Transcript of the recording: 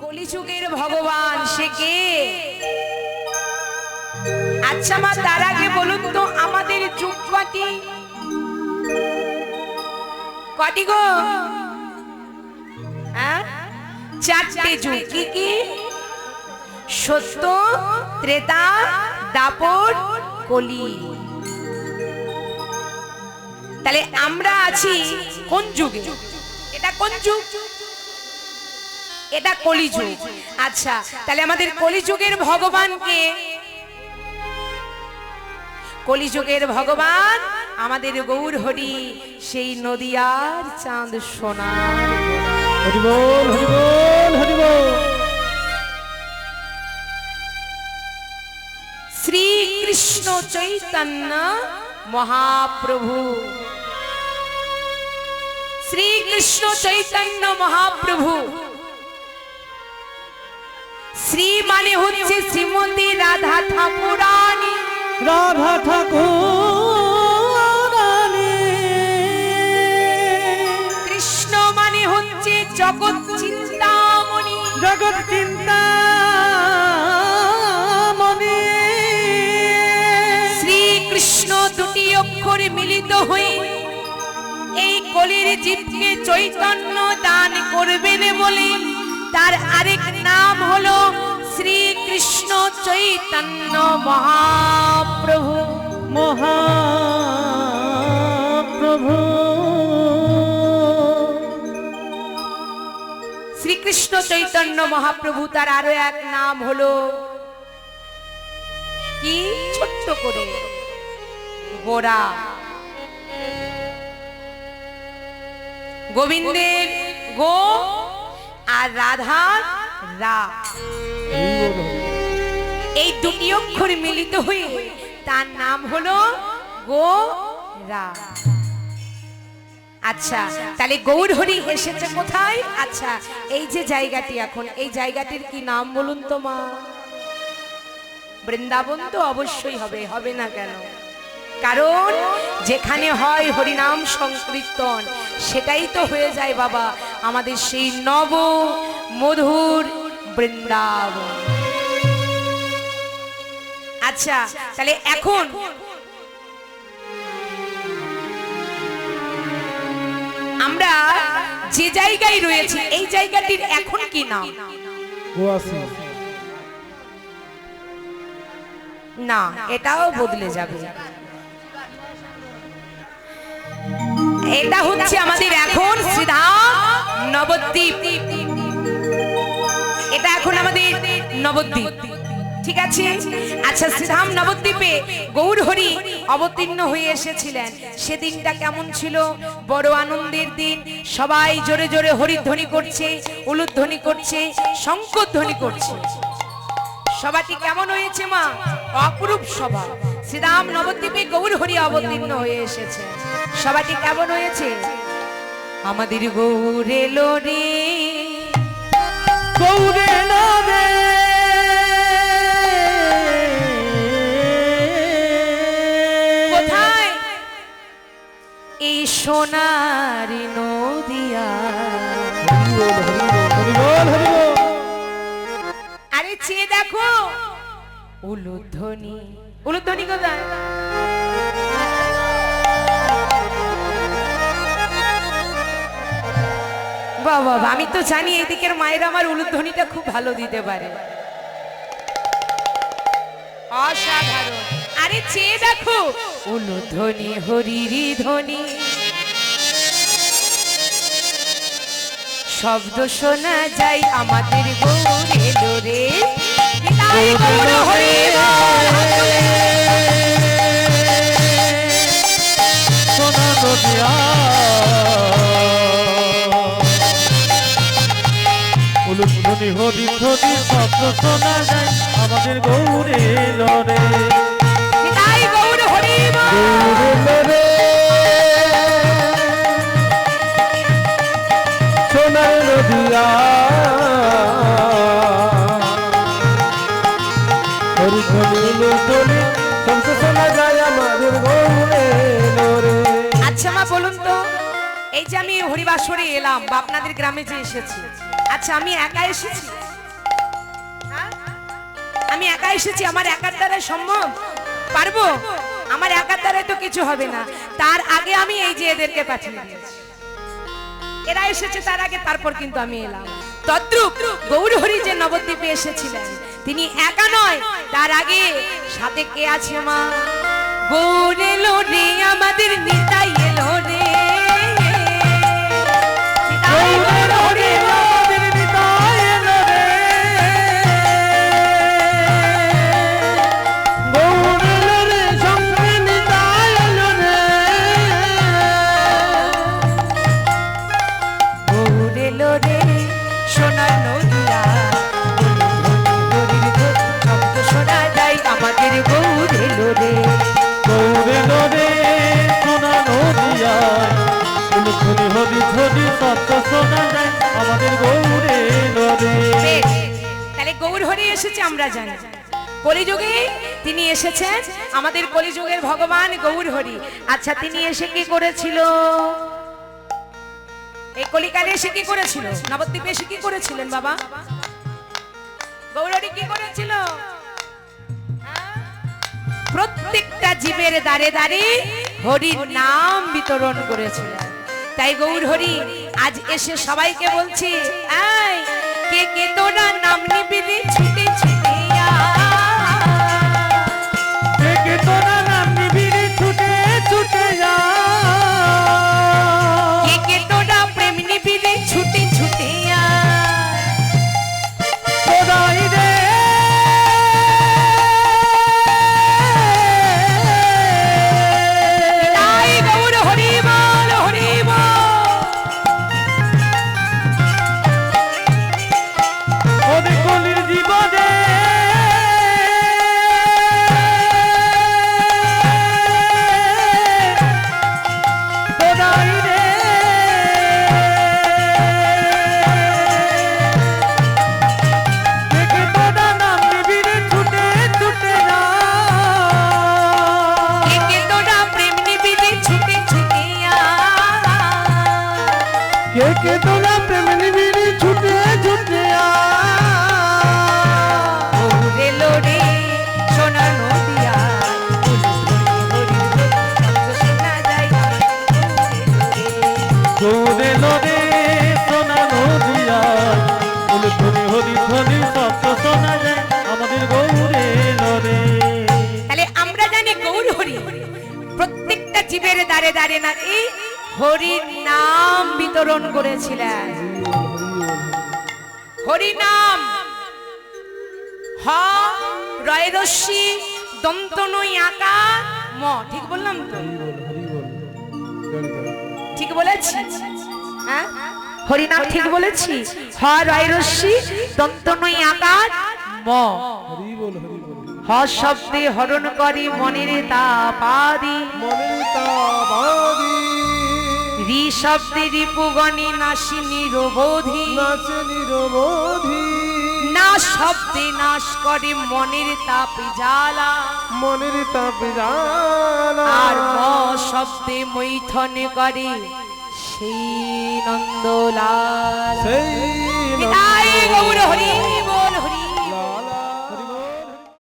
কলিযুগের ভগবান সে কে? আচ্ছা মা, তার আগে বলুন তো আমাদের যুগ কটি? কটি গো? চারটে যুগ। কি কি? সত্য, ত্রেতা, দাপর, কলি। তাহলে আমরা আছি কোন যুগে? এটা কোন যুগ? এটা কলিযুগ। আচ্ছা, তাহলে আমাদের কলিযুগের ভগবানকে? কলিযুগের ভগবান আমাদের গৌর হরি, সেই নদিয়ার চাঁদ সোনা। হরি বল, হরি বল, হরি বল। শ্রীকৃষ্ণ চৈতন্য মহাপ্রভু। শ্রীকৃষ্ণ চৈতন্য মহাপ্রভু। শ্রী মানে হচ্ছে শ্রীমতী রাধা ঠাকুরানী। রাধা ঠাকুরানী। কৃষ্ণ মানে হচ্ছে জগৎ চিন্তামণি। জগৎ চিন্তামণি। শ্রীকৃষ্ণ দুটি অক্ষরে মিলিত হয়ে এই কলির জীবকে চৈতন্য দান করবেন বলে তার আরেক নাম হলো শ্রীকৃষ্ণ চৈতন্য মহাপ্রভু। মহাপ্রভু। শ্রীকৃষ্ণ চৈতন্য মহাপ্রভু তার আরো এক নাম হলো কি? ছোট্ট করে গোরা। গোবিন্দের গো আর রাধার রা, এই দুটি অক্ষর মিলিত হয়ে তার নাম হলো গোরা। আচ্ছা, তাহলে গৌর হরি এসেছে কোথায়? আচ্ছা, এই যে জায়গাটি, এখন এই জায়গাটির কি নাম বলুন তো মা? বৃন্দাবন তো অবশ্যই হবে, হবে না কেন? কারণ যেখানে হয় হরিনাম সংকীর্তন সেটাই তো হয়ে যায় বাবা আমাদের সেই নব মধুর বৃন্দাবন। আচ্ছা, তাহলে এখন আমরা যে জায়গায় রয়েছি এই জায়গাটির এখন কি নাম? না, এটাও বদলে যাবে। এটা হচ্ছে আমাদের এখন শ্রীধাম নবদ্বীপ। এটা এখন আমাদের নবদ্বীপ, ঠিক আছে? আচ্ছা, শ্রীধাম নবদ্বীপে গৌর হরি অবতীর্ণ হয়ে এসেছিলেন। সেদিনটা কেমন ছিল? বড় আনন্দের দিন। সবাই জোরে জোরে হরিধ্বনি করছে, উলুধ্বনি করছে, শঙ্খধ্বনি করছে। সভাটি কেমন হয়েছে মা? অপরূপ সভা। শ্রীধাম নবদ্বীপে গৌর হরি অবতীর্ণ হয়ে এসেছে। সভাটি কেমন হয়েছে? আমাদের গৌর এলো রে, গৌর এলো রে। কোথায়? এই সোনারি নদিয়া। হরি বল, হরি বল। আরে চেয়ে দেখো, উলুধ্বনি। উলুধ্বনি কোথায়? বাবা, আমি তো জানি এদিকের মায়েরা আমার উলুধ্বনিটা খুব ভালো দিতে পারে। অসাধারণ। আরে চেয়ে দেখো, উলুধ্বনি হরিরি ধ্বনি। শব্দ শোনা যায় আমাদের গৌর এলো রে। গৌর হরি সোনা নদিয়া। উলুধ্বনি হরিধ্বনি শব্দ শোনা যায় আমাদের গৌর এলো রে। গৌর হরি গৌর এলো রে। সোনার নদিয়া। হরিধ্বনি উলুধ্বনি শব্দ শোনা যায় আমাদের গৌর এলো রে। আচ্ছা মা, বলুন তো এই যে আমি হরিবাসরে এলাম বা আপনাদের গ্রামে যে এসেছি, আচ্ছা আমি একা এসেছি? আমি একা এসেছি, আমার একার দ্বারা সম্ভব? পারবো? আমার একার দ্বারা তো কিছু হবে না। তার আগে আমি এই যে এদেরকে পাঠিয়ে দিয়েছি, এরা এসেছে তার আগে, তারপর কিন্তু আমি এলাম। তদ্রূপ গৌরহরি যে নবদ্বীপে এসেছিলেন, তিনি একা নয়, তার আগে সাথে কে আছে মা? গৌর এলো রে, আমাদের নিতাই এলো রে। নিতাই গৌরহরি আমাদের নিতাই এলো রে। গৌর এলো রে, সঙ্গে নিতাই এলো রে। গৌর এলো রে, সোনার নদিয়া, শব্দ শোনা যায়, আমাদের গৌর এলো রে। গৌর এলো রে, সোনা নদিয়ায়, ফুলফুলি হরি ঝরি শব্দ শোনা যায়, আমাদের গৌর এলো রে। বেশ, তাহলে গৌর হরি এসেছে আমরা জানি। কলিযুগে তিনি এসেছেন, আমাদের কলিযুগের ভগবান গৌর হরি। আচ্ছা, তিনি এসে কি করেছিল? এই কলিকালে এসে কি করেছিল? নবদ্বীপে এসে কি করেছিলেন বাবা? গৌর হরি কি করেছিল? প্রত্যেকটা জীবের দ্বারে দ্বারে হরির নাম বিতরণ করেছিলেন। তাই গৌর হরি আজ এসে সবাইকে বলছি, এই কে কে তোরা নাম নিবি রে, ছিটে ছিটে কে কে তোরা নাম নিবি রে, ছুটে ছুটে যা। কে কে তোরা প্রেম নিবি রে, ছুটে ছুটে খোদাই রে, তাই গৌর হরি বল, হরি বল। ওদের কলির জীবনে খোদাই রে, কে কে তোরা নাম নিবি রে, ছুটে ছুটে যা। কে কে তোরা প্রেম নিবি রে, ছুটে ছুটে কে কে তোরা প্রেম নিবি রে, ছুটে ছুটে আ। গৌর এলো রে, সোনার নদিয়া, শোনা যায়, গৌর এলো রে, সোনা নদিয়ায়, ফুলফুলি হরি ধ্বনি শব্দ শোনা যায়, আমাদের গৌর এলো রে। তাহলে আমরা জানি গৌর হরি প্রত্যেকটা জীবের দ্বারে দ্বারে নাকি হরির নাম বিতরণ করেছিলেন। হরি নাম, হ রয় রস্যি দন্ত নই আকার ম, ঠিক বললাম তো? ঠিক বলেছি? হ্যাঁ, হরি নাম ঠিক বলেছি? হ রয় রস্যি দন্ত নই আকার ম, হ শব্দে হরণ করি মনের তাপাদি, রি শব্দে রিপুগণে নাশি নিরবোধি, না শব্দে নাশ করে মনের তাপ জ্বালা, মনের তাপ জ্বালা, আর ম শব্দে মৈথনে করে সেই নন্দলাল। সেই নিতাই গৌর হরি